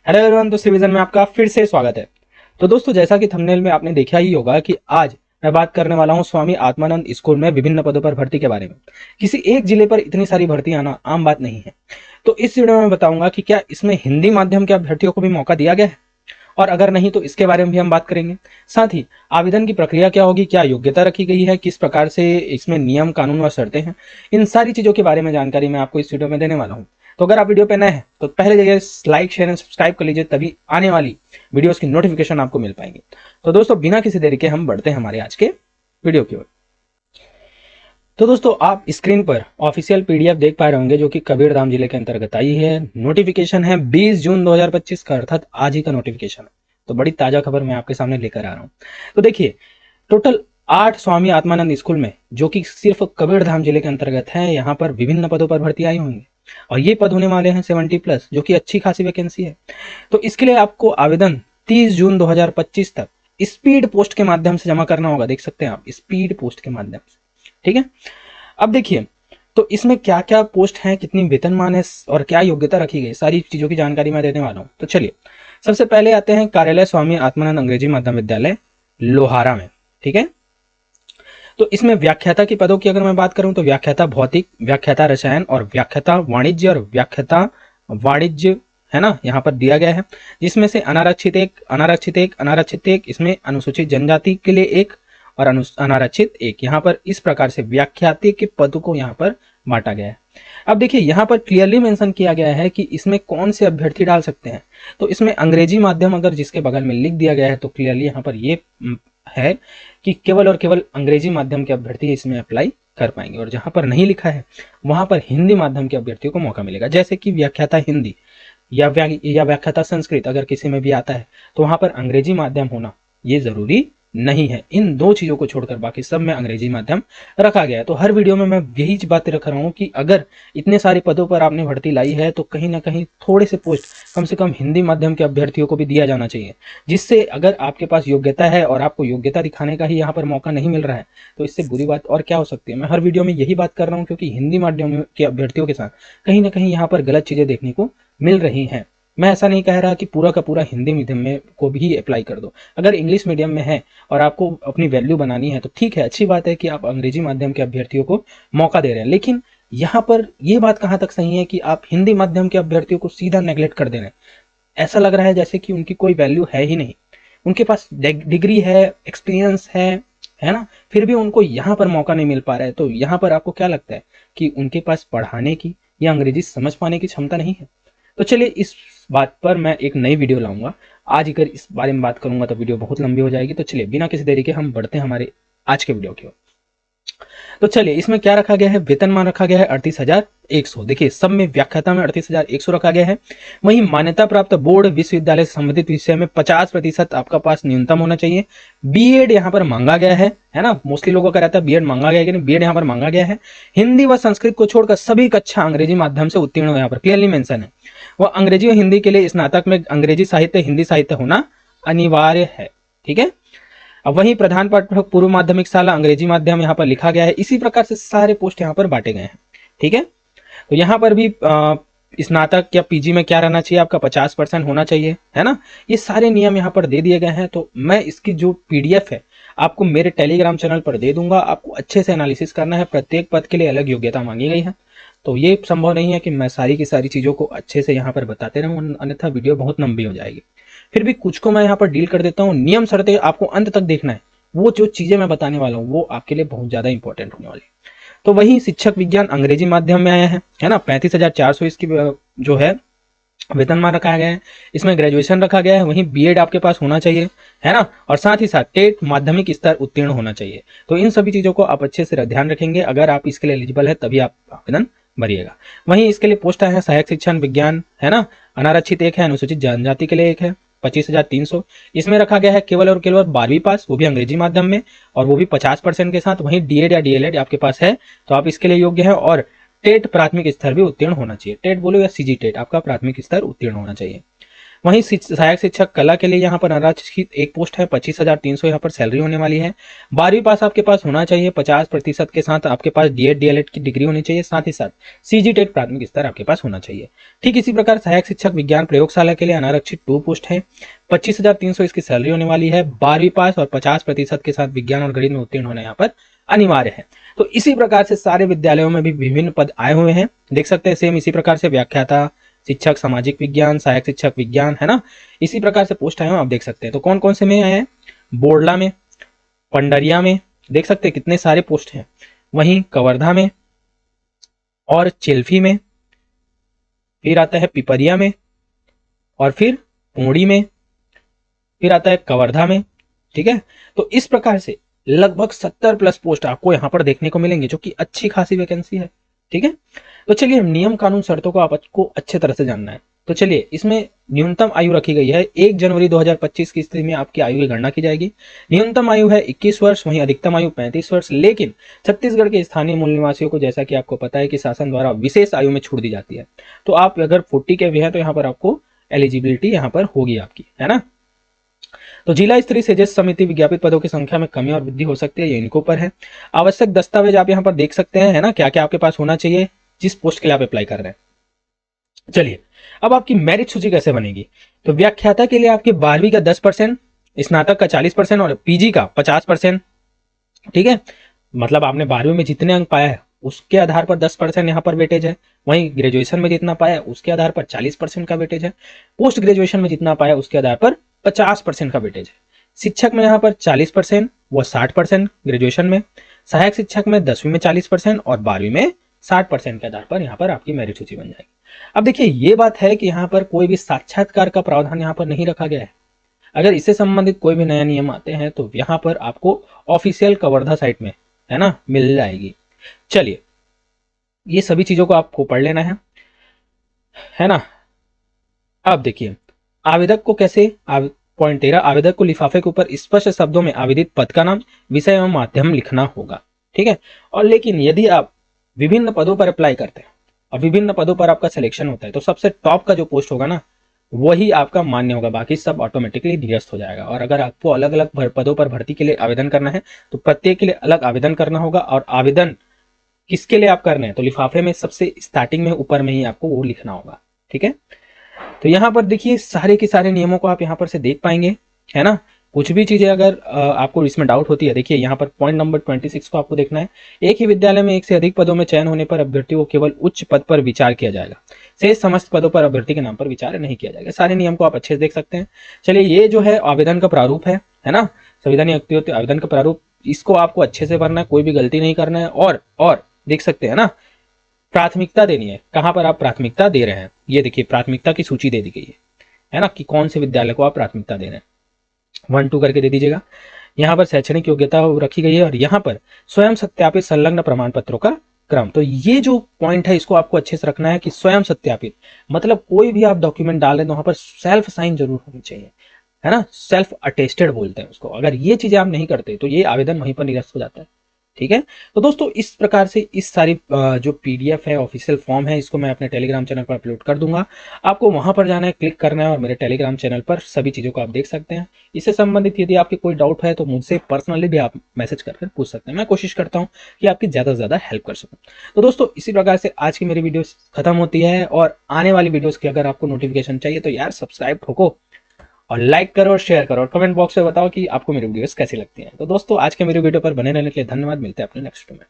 Hello everyone, तो सिविजन में आपका फिर से स्वागत है। तो दोस्तों, जैसा कि थंबनेल में आपने देखा ही होगा कि आज मैं बात करने वाला हूं स्वामी आत्मानंद स्कूल में विभिन्न पदों पर भर्ती के बारे में। किसी एक जिले पर इतनी सारी भर्ती आना आम बात नहीं है। तो इस वीडियो में बताऊंगा कि क्या इसमें हिंदी माध्यम के अभ्यर्थियों को भी मौका दिया गया है, और अगर नहीं तो इसके बारे में भी हम बात करेंगे। साथ ही आवेदन की प्रक्रिया क्या होगी, क्या योग्यता रखी गई है, किस प्रकार से इसमें नियम कानून व शर्तें हैं, इन सारी चीजों के बारे में जानकारी मैं आपको इस वीडियो में देने वाला हूं। तो अगर आप वीडियो पे नए हैं तो पहले जगह लाइक शेयर एंड सब्सक्राइब कर लीजिए, तभी आने वाली वीडियोस की नोटिफिकेशन आपको मिल पाएंगे। तो दोस्तों, बिना किसी देरी के हम बढ़ते हैं हमारे आज के वीडियो की ओर। तो दोस्तों, आप स्क्रीन पर ऑफिशियल पीडीएफ देख पा रहे होंगे जो कि कबीरधाम जिले के अंतर्गत आई है। नोटिफिकेशन है 20 जून 2025 का, अर्थात आज ही का नोटिफिकेशन है। तो बड़ी ताजा खबर मैं आपके सामने लेकर आ रहा हूं। तो देखिए, टोटल 8 स्वामी आत्मानंद स्कूल में, जो कि सिर्फ कबीरधाम जिले के अंतर्गत है, यहाँ पर विभिन्न पदों पर भर्ती आई होंगी और ये पद होने वाले हैं 70+, जो कि अच्छी खासी वैकेंसी है। तो इसके लिए आपको आवेदन 30 जून 2025 तक स्पीड पोस्ट के माध्यम से जमा करना होगा। देख सकते हैं आप, स्पीड पोस्ट के माध्यम से। ठीक है, अब देखिए, तो इसमें क्या क्या पोस्ट हैं, कितनी वेतनमान है और क्या योग्यता रखी गई, सारी चीजों की जानकारी मैं देने वाला हूं। तो चलिए, सबसे पहले आते हैं कार्यालय स्वामी आत्मानंद अंग्रेजी माध्यम विद्यालय लोहारा में। ठीक है, तो इसमें व्याख्याता की पदों की अगर मैं बात करूं तो व्याख्याता भौतिक, व्याख्याता रसायन और व्याख्याता वाणिज्य और व्याख्याता वाणिज्य है ना, यहाँ पर दिया गया है। जिसमें से अनारक्षित एक, इसमें अनुसूचित जनजाति के लिए एक और अनारक्षित एक, यहाँ पर इस प्रकार से व्याख्याता के पदों को यहाँ पर बांटा गया है। अब देखिए, यहाँ पर क्लियरली मेंशन किया गया है कि इसमें कौन से अभ्यर्थी डाल सकते हैं। तो इसमें अंग्रेजी माध्यम अगर जिसके बगल में लिख दिया गया है तो क्लियरली यहाँ पर ये है कि केवल और केवल अंग्रेजी माध्यम के अभ्यर्थी इसमें अप्लाई कर पाएंगे, और जहां पर नहीं लिखा है वहां पर हिंदी माध्यम के अभ्यर्थियों को मौका मिलेगा। जैसे कि व्याख्याता हिंदी या व्याख्याता संस्कृत अगर किसी में भी आता है तो वहां पर अंग्रेजी माध्यम होना ये जरूरी नहीं है। इन दो चीजों को छोड़कर बाकी सब में अंग्रेजी माध्यम रखा गया है। तो हर वीडियो में मैं यही बातें रख रहा हूं कि अगर इतने सारे पदों पर आपने भर्ती लाई है तो कहीं ना कहीं थोड़े से पोस्ट कम से कम हिंदी माध्यम के अभ्यर्थियों को भी दिया जाना चाहिए, जिससे अगर आपके पास योग्यता है और आपको योग्यता दिखाने का ही यहाँ पर मौका नहीं मिल रहा है तो इससे बुरी बात और क्या हो सकती है। मैं हर वीडियो में यही बात कर रहा हूँ क्योंकि हिंदी माध्यम के अभ्यर्थियों के साथ कहीं ना कहीं यहाँ पर गलत चीजें देखने को मिल रही हैं। मैं ऐसा नहीं कह रहा कि पूरा का पूरा हिंदी मीडियम में को भी अप्लाई कर दो। अगर इंग्लिश मीडियम में है और आपको अपनी वैल्यू बनानी है तो ठीक है, अच्छी बात है कि आप अंग्रेजी माध्यम के अभ्यर्थियों को मौका दे रहे हैं। लेकिन यहाँ पर ये बात कहाँ तक सही है कि आप हिंदी माध्यम के अभ्यर्थियों को सीधा नेग्लेक्ट कर दे रहे हैं। ऐसा लग रहा है जैसे कि उनकी कोई वैल्यू है ही नहीं। उनके पास डिग्री है, एक्सपीरियंस है ना, फिर भी उनको यहाँ पर मौका नहीं मिल पा रहा है। तो यहाँ पर आपको क्या लगता है कि उनके पास पढ़ाने की या अंग्रेजी समझ पाने की क्षमता नहीं है? तो चलिए, इस बात पर मैं एक नई वीडियो लाऊंगा। आज अगर इस बारे में बात करूंगा तो वीडियो बहुत लंबी हो जाएगी। तो चलिए, बिना किसी देरी के हम बढ़ते हैं हमारे आज के वीडियो की ओर। तो चलिए, इसमें क्या रखा गया है, वेतनमान रखा गया है 38,100। देखिए, सब में व्याख्याता में 38,100 रखा गया है। वहीं मान्यता प्राप्त बोर्ड विश्वविद्यालय से संबंधित विषय में 50% आपका पास न्यूनतम होना चाहिए। बीएड यहाँ पर मांगा गया है ना, मोस्टली लोगों का रहता है बीएड मांगा गया है, लेकिन बीएड यहाँ पर मांगा गया है। हिंदी व संस्कृत को छोड़कर सभी कक्षा अंग्रेजी माध्यम से उत्तीर्ण हो, यहाँ पर क्लियरली मेंशन है। वह अंग्रेजी और हिंदी के लिए स्नातक में अंग्रेजी साहित्य हिंदी साहित्य होना अनिवार्य है। ठीक है, अब वहीं प्रधान पाठक पूर्व माध्यमिक शाला अंग्रेजी माध्यम यहाँ पर लिखा गया है। इसी प्रकार से सारे पोस्ट यहाँ पर बांटे गए हैं। ठीक है, तो यहाँ पर भी स्नातक या पीजी में क्या रहना चाहिए, आपका 50% होना चाहिए, है ना। ये सारे नियम यहाँ पर दे दिए गए हैं। तो मैं इसकी जो पीडीएफ है आपको मेरे टेलीग्राम चैनल पर दे दूंगा। आपको अच्छे से एनालिसिस करना है। प्रत्येक पद के लिए अलग योग्यता मांगी गई है। तो ये संभव नहीं है कि मैं सारी की सारी चीजों को अच्छे से यहाँ पर बताते रहूं, अन्यथा वीडियो बहुत लंबी हो जाएगी। फिर भी कुछ को मैं यहाँ पर डील कर देता हूँ। नियम शर्तें आपको अंत तक देखना है। वो जो चीजें मैं बताने वाला हूँ वो आपके लिए बहुत ज्यादा इंपॉर्टेंट होने वाली है। तो वही शिक्षक विज्ञान अंग्रेजी माध्यम में आया है ना, 35,400 इसकी जो है वेतनमान रखा गया है। इसमें ग्रेजुएशन रखा गया है। वहीं बीएड आपके पास होना चाहिए, है ना, और साथ ही साथ टेट माध्यमिक स्तर उत्तीर्ण होना चाहिए। तो इन सभी चीजों को आप अच्छे से ध्यान रखेंगे। अगर आप इसके लिए एलिजिबल है तभी आप आवेदन भरिएगा। वहीं इसके लिए पोस्ट है सहायक शिक्षण विज्ञान, है ना, अनारक्षित एक है, अनुसूचित जनजाति के लिए एक है, 25,300। इसमें रखा गया है केवल और केवल 12वीं पास, वो भी अंग्रेजी माध्यम में, और वो भी 50% के साथ। वहीं डीएड या डीएलएड आपके पास है तो आप इसके लिए योग्य है। और टेट प्राथमिक स्तर भी उत्तीर्ण होना चाहिए। टेट बोलो या सीजी टेट, आपका प्राथमिक स्तर उत्तीर्ण होना चाहिए। वहीं सहायक शिक्षक कला के लिए यहाँ पर आरक्षित एक पोस्ट है, 25,300 यहाँ पर सैलरी होने वाली है। 12वीं पास आपके पास होना चाहिए 50% के साथ, आपके पास डीएड डीएलएड की डिग्री होनी चाहिए, साथ ही साथ सीजी टेट प्राथमिक स्तर आपके पास होना चाहिए। ठीक इसी प्रकार सहायक शिक्षक विज्ञान प्रयोगशाला के लिए अनारक्षित 2 पोस्ट है, 25,300 इसकी सैलरी होने वाली है। 12वीं पास और 50% के साथ विज्ञान और गणित में उत्तीर्ण होना यहाँ पर अनिवार्य है। तो इसी प्रकार से सारे विद्यालयों में भी विभिन्न पद आए हुए हैं, देख सकते हैं। सेम इसी प्रकार से व्याख्याता शिक्षक सामाजिक विज्ञान, सहायक शिक्षक विज्ञान, है ना, इसी प्रकार से पोस्ट आए हैं, आप देख सकते हैं। तो कौन कौन से में आए हैं, बोरला में, पंडरिया में, देख सकते हैं कितने सारे पोस्ट हैं। वहीं कवर्धा में और चिल्फी में, फिर आता है पिपरिया में, और फिर पूड़ी में, फिर आता है कवर्धा में। ठीक है, तो इस प्रकार से लगभग 70+ पोस्ट आपको यहाँ पर देखने को मिलेंगे, जो कि अच्छी खासी वैकेंसी है। ठीक है, तो चलिए नियम कानून शर्तों को आपको अच्छे तरह से जानना है। तो चलिए, इसमें न्यूनतम आयु रखी गई है 1 जनवरी 2025 की स्थिति में आपकी आयु की गणना की जाएगी। न्यूनतम आयु है 21 वर्ष, वहीं अधिकतम आयु 35 वर्ष। लेकिन छत्तीसगढ़ के स्थानीय मूल निवासियों को, जैसा कि आपको पता है कि शासन द्वारा विशेष आयु में छूट दी जाती है, तो आप अगर 40 के भी हैं तो यहाँ पर आपको एलिजिबिलिटी यहाँ पर होगी आपकी, है ना। तो जिला स्तरीय सेजेस समिति विज्ञापित पदों की संख्या में कमी और वृद्धि हो सकती है, ये इनको पर है। आवश्यक दस्तावेज आप यहाँ पर देख सकते हैं, है ना, क्या क्या आपके पास होना चाहिए जिस पोस्ट के लिए आप अप्लाई कर रहे हैं। चलिए, अब आपकी मेरिट सूची कैसे बनेगी। तो व्याख्याता के लिए आपकी 12वीं का 10%, स्नातक का 40% और पीजी का 50%। ठीक है, मतलब आपने 12वीं में जितने अंक पाया है उसके आधार पर 10% यहाँ पर वेटेज है। वहीं ग्रेजुएशन में जितना पाया उसके आधार पर 40% का वेटेज है। पोस्ट ग्रेजुएशन में जितना पाया उसके आधार पर 50% का वेटेज है। शिक्षक में यहाँ पर 40% व 60% ग्रेजुएशन में, सहायक शिक्षक में 10वीं में 40% और 12वीं में 60% के आधार पर यहाँ पर आपकी मेरिट सूची बन जाएगी। अब देखिए, ये बात है कि यहाँ पर कोई भी साक्षात्कार का प्रावधान यहाँ पर नहीं रखा गया है। अगर इससे संबंधित कोई भी नया नियम आते हैं तो यहाँ पर आपको ऑफिशियल कवर्धा साइट में, है ना, मिल जाएगी। चलिए, ये सभी चीजों को आपको पढ़ लेना है ना। अब देखिए, आवेदक को कैसे, पॉइंट 13, आवेदक को लिफाफे के ऊपर स्पष्ट शब्दों में आवेदित पद का नाम, विषय एवं माध्यम लिखना होगा। ठीक है, और लेकिन यदि आप विभिन्न पदों पर अप्लाई करते हैं और विभिन्न पदों पर आपका सिलेक्शन होता है तो सबसे टॉप का जो पोस्ट होगा ना वही आपका मान्य होगा, बाकी सब ऑटोमेटिकली निरस्त हो जाएगा। और अगर आपको अलग अलग पदों पर भर्ती के लिए आवेदन करना है तो प्रत्येक के लिए अलग आवेदन करना होगा। और आवेदन किसके लिए आप कर रहे हैं तो लिफाफे में सबसे स्टार्टिंग में ऊपर में ही आपको वो लिखना होगा। ठीक है, तो यहाँ पर देखिए सारे के सारे नियमों को आप यहाँ पर से देख पाएंगे, है ना। कुछ भी चीजें अगर आपको इसमें डाउट होती है, देखिए यहाँ पर पॉइंट नंबर 26 को आपको देखना है। एक ही विद्यालय में एक से अधिक पदों में चयन होने पर अभ्यर्थी को केवल उच्च पद पर विचार किया जाएगा, शेष समस्त पदों पर अभ्यर्थी के नाम पर विचार नहीं किया जाएगा। सारे नियम को आप अच्छे से देख सकते हैं। चलिए, ये जो है आवेदन का प्रारूप है ना, संविधानिक आवेदन का प्रारूप, इसको आपको अच्छे से भरना है, कोई भी गलती नहीं करना है। और देख सकते हैं ना, प्राथमिकता देनी है, कहां पर आप प्राथमिकता दे रहे हैं। ये देखिए, प्राथमिकता की सूची दे दी गई है ना, कि कौन से विद्यालय को आप प्राथमिकता दे रहे हैं, 1 2 करके दे दीजिएगा। यहाँ पर शैक्षणिक योग्यता रखी गई है और यहाँ पर स्वयं सत्यापित संलग्न प्रमाण पत्रों का क्रम। तो ये जो पॉइंट है इसको आपको अच्छे से रखना है कि स्वयं सत्यापित मतलब कोई भी आप डॉक्यूमेंट डाल रहे हैं तो वहां पर सेल्फ साइन जरूर होनी चाहिए, है ना, सेल्फ अटेस्टेड बोलते हैं उसको। अगर ये चीजें आप नहीं करते तो ये आवेदन वहीं पर निरस्त हो जाता है। ठीक है, तो दोस्तों इस प्रकार से इस सारी जो पीडीएफ है, ऑफिशियल फॉर्म है, इसको मैं अपने टेलीग्राम चैनल पर अपलोड कर दूंगा। आपको वहां पर जाना है, क्लिक करना है और मेरे टेलीग्राम चैनल पर सभी चीजों को आप देख सकते हैं। इससे संबंधित यदि आपके कोई डाउट है तो मुझसे पर्सनली भी आप मैसेज करके पूछ सकते हैं। मैं कोशिश करता हूँ कि आपकी ज्यादा से ज्यादा हेल्प कर सकूँ। तो दोस्तों इसी प्रकार से आज की मेरी वीडियो खत्म होती है और आने वाली वीडियोस की अगर आपको नोटिफिकेशन चाहिए तो यार सब्सक्राइब ठोको और लाइक करो और शेयर करो और कमेंट बॉक्स में बताओ कि आपको मेरी वीडियोस कैसी लगती हैं। तो दोस्तों आज के मेरी वीडियो पर बने रहने के लिए धन्यवाद। मिलते हैं अपने नेक्स्ट वीडियो में।